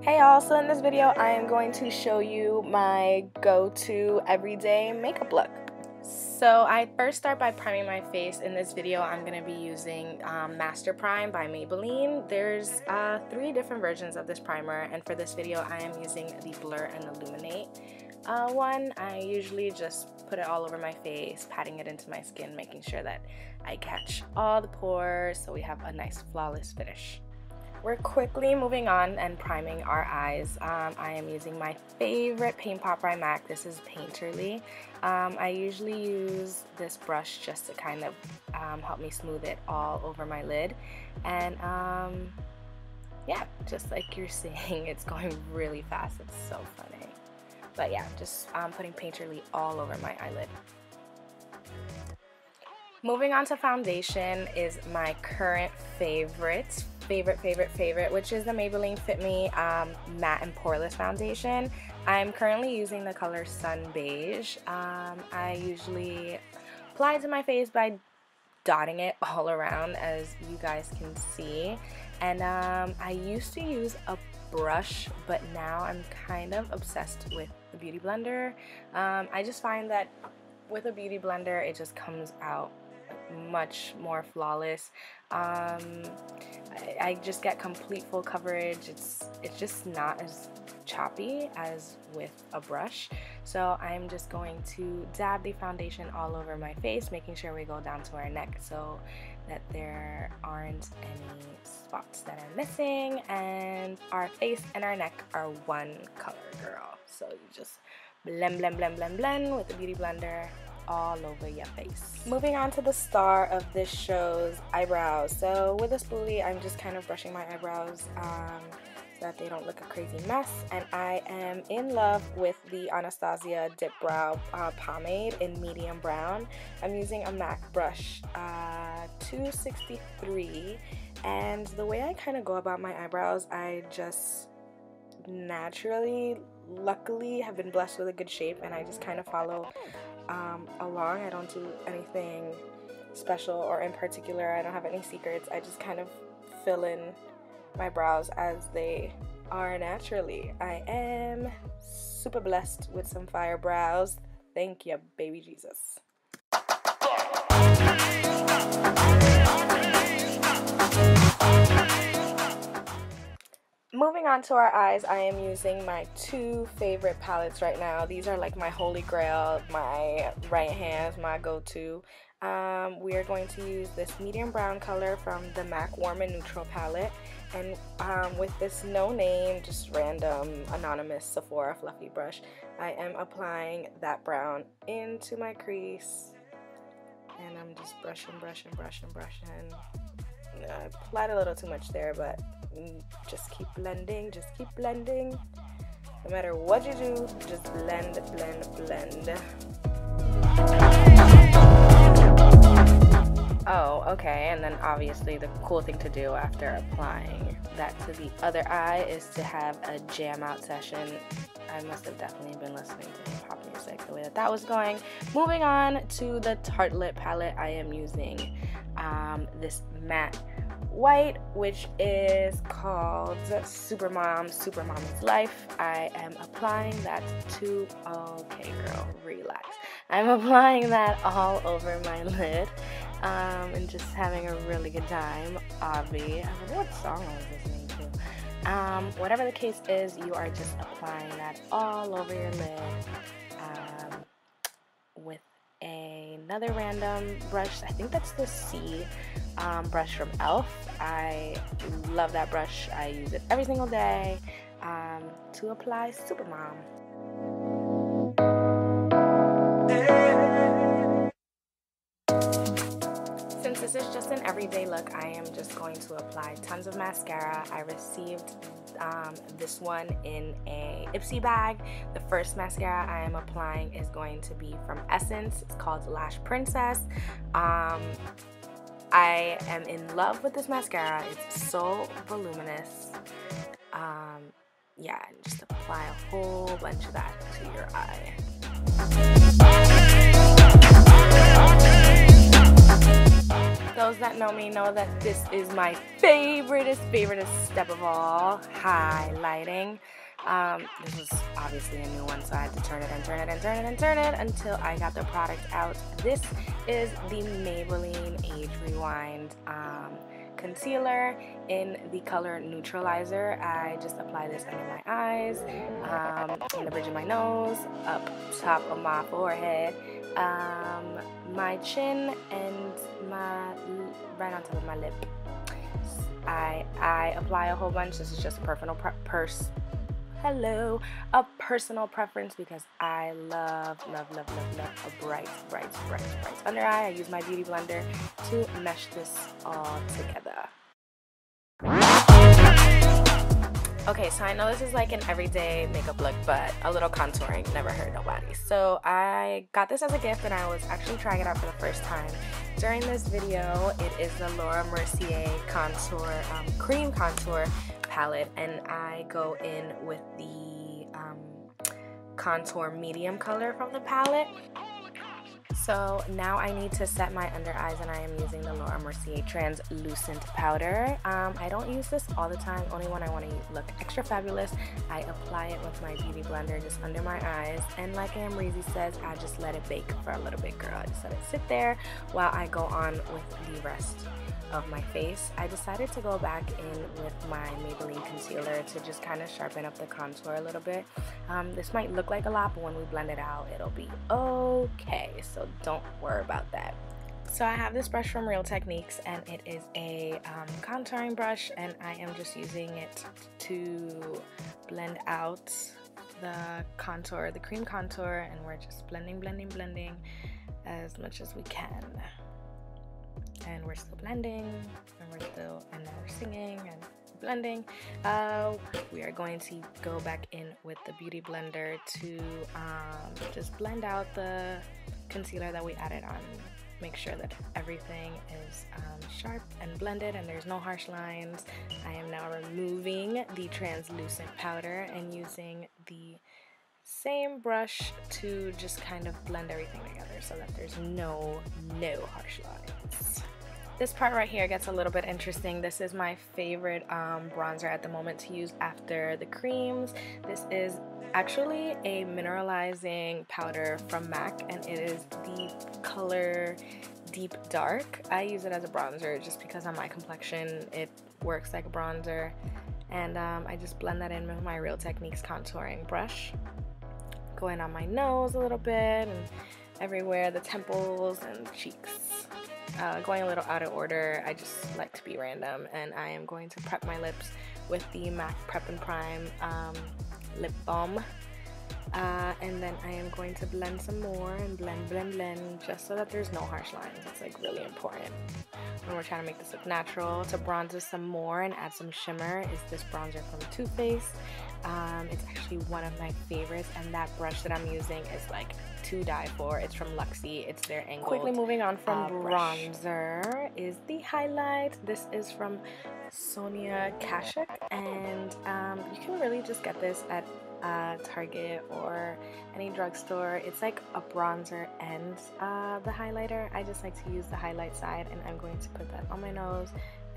Hey y'all, so in this video I am going to show you my go-to everyday makeup look. So I first start by priming my face. In this video I'm going to be using Master Prime by Maybelline. There's 3 different versions of this primer, and for this video I am using the Blur Illuminate one. I usually just put it all over my face, patting it into my skin, making sure that I catch all the pores so we have a nice flawless finish. We're quickly moving on and priming our eyes. I am using my favorite paint pot by MAC. This is Painterly. I usually use this brush just to kind of help me smooth it all over my lid. And yeah, just like you're seeing, it's going really fast. It's so funny. But yeah, just putting Painterly all over my eyelid. Moving on to foundation is my current favorite, which is the Maybelline FitMe Matte and Poreless foundation. I'm currently using the color Sun Beige. I usually apply it to my face by dotting it all around, as you guys can see. And I used to use a brush, but now I'm kind of obsessed with the Beauty Blender. I just find that with a Beauty Blender, it just comes out much more flawless. I just get complete full coverage. It's just not as choppy as with a brush. So I'm just going to dab the foundation all over my face, making sure we go down to our neck so that there aren't any spots that are missing, and our face and our neck are one color, girl. So you just blend with the Beauty Blender all over your face. Moving on to the star of this show's eyebrows. So with a spoolie, I'm just kind of brushing my eyebrows so that they don't look a crazy mess. And I am in love with the Anastasia Dipbrow pomade in medium brown. I'm using a MAC brush 263, and the way I kind of go about my eyebrows, I just naturally, luckily, have been blessed with a good shape, and I just kind of follow along. I don't do anything special or in particular. I don't have any secrets. I just kind of fill in my brows as they are naturally. I am super blessed with some fire brows. Thank you, baby Jesus. Moving on to our eyes, I am using my 2 favorite palettes right now. These are like my holy grail, my right hands, my go-to. We are going to use this medium brown color from the MAC Warm and Neutral palette, and with this no name, just random anonymous Sephora fluffy brush, I am applying that brown into my crease, and I'm just brushing. I applied a little too much there, but just keep blending, no matter what you do, just blend. Oh, okay, and then obviously the cool thing to do after applying that to the other eye is to have a jam out session. I must have definitely been listening to hip-hop music the way that was going. Moving on to the Tarlette palette, I am using this matte white, which is called Supermom is Life. I am applying that to, okay girl, relax. I'm applying that all over my lid and just having a really good time. Obvi, I wonder what song I was listening to. Whatever the case is, you are just applying that all over your lid with another random brush. I think that's the C brush from e.l.f. I love that brush. I use it every single day to apply Supermom. Since this is just an everyday look, I am just going to apply tons of mascara. I received this one in a Ipsy bag. The first mascara I am applying is going to be from Essence. It's called Lash Princess. I am in love with this mascara. It's so voluminous. Yeah, and just apply a whole bunch of that to your eye. So those that know me know that this is my favoriteest step of all, highlighting. This was obviously a new one, so I had to turn it and turn it and turn it and turn it until I got the product out. This is the Maybelline Age Rewind concealer in the color Neutralizer. I just apply this under my eyes, on the bridge of my nose, up top of my forehead, my chin, and right on top of my lip. I apply a whole bunch. This is just a personal preference because I love a bright under eye. I use my beauty blender to mesh this all together. Okay, so I know this is like an everyday makeup look, but a little contouring never hurt nobody. So I got this as a gift and I was actually trying it out for the first time. During this video, it is the Mercier contour, cream contour palette, and I go in with the contour medium color from the palette. So now I need to set my under eyes, and I am using the Mercier translucent powder. I don't use this all the time, only when I want to look extra fabulous. I apply it with my beauty blender just under my eyes, and like Amrezy says, I just let it bake for a little bit, girl. I just let it sit there while I go on with the rest of my face. I decided to go back in with my Maybelline concealer to just kind of sharpen up the contour a little bit. This might look like a lot, but when we blend it out, it'll be okay, so don't worry about that. So I have this brush from Real Techniques, and it is a contouring brush, and I am just using it to blend out the contour, the cream contour, and we're just blending as much as we can. And we're still blending, and then we're singing and blending. We are going to go back in with the beauty blender to just blend out the concealer that we added on. Make sure that everything is sharp and blended and there's no harsh lines. I am now removing the translucent powder and using the same brush to just kind of blend everything together so that there's no harsh lines. This part right here gets a little bit interesting. This is my favorite bronzer at the moment to use after the creams. This is actually a mineralizing powder from MAC, and it is the color Deep Dark. I use it as a bronzer just because on my complexion it works like a bronzer, and I just blend that in with my Real Techniques contouring brush, going on my nose a little bit and everywhere, the temples and cheeks. Going a little out of order, I just like to be random, and I am going to prep my lips with the MAC Prep and Prime lip balm, and then I am going to blend some more and blend just so that there's no harsh lines. It's like really important when we're trying to make this look natural. To bronze this some more and add some shimmer is this bronzer from Too Faced. It's actually one of my favorites, and that brush that I'm using is like to die for. It's from Luxie. It's their angled. Quickly moving on from bronzer is the highlight. This is from Sonia Kashuk, and you can really just get this at Target or any drugstore. It's like a bronzer and the highlighter. I just like to use the highlight side, and I'm going to put that on my nose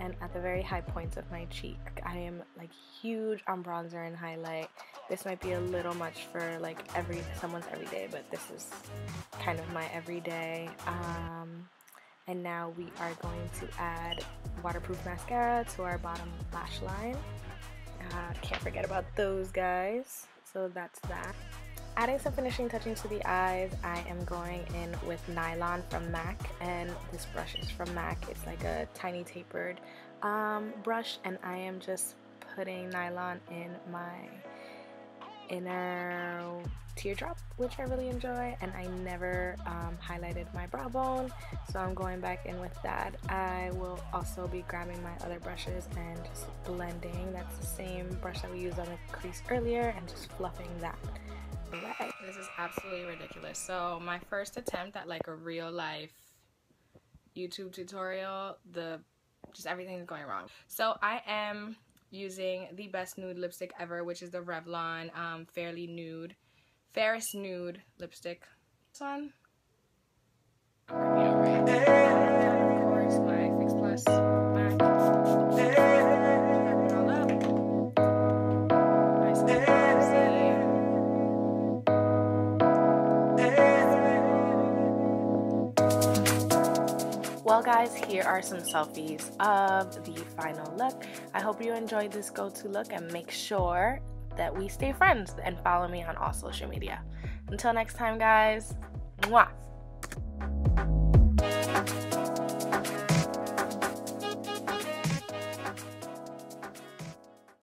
and at the very high points of my cheek. I am like huge on bronzer and highlight. This might be a little much for like someone's everyday, but this is kind of my everyday. And now we are going to add waterproof mascara to our bottom lash line. Can't forget about those guys. So that's that. Adding some finishing touching to the eyes, I am going in with Nylon from MAC, and this brush is from MAC. It's like a tiny tapered brush, and I am just putting Nylon in my inner teardrop, which I really enjoy, and I never highlighted my brow bone, so I'm going back in with that. I will also be grabbing my other brushes and just blending. That's the same brush that we used on the crease earlier, and just fluffing that. Right. This is absolutely ridiculous. So my first attempt at like a real life YouTube tutorial, just everything's going wrong. So I am using the best nude lipstick ever, which is the Revlon Fairest Nude lipstick. This one. Of course, my Well guys, here are some selfies of the final look. I hope you enjoyed this go-to look, and make sure that we stay friends and follow me on all social media. Until next time guys, mwah!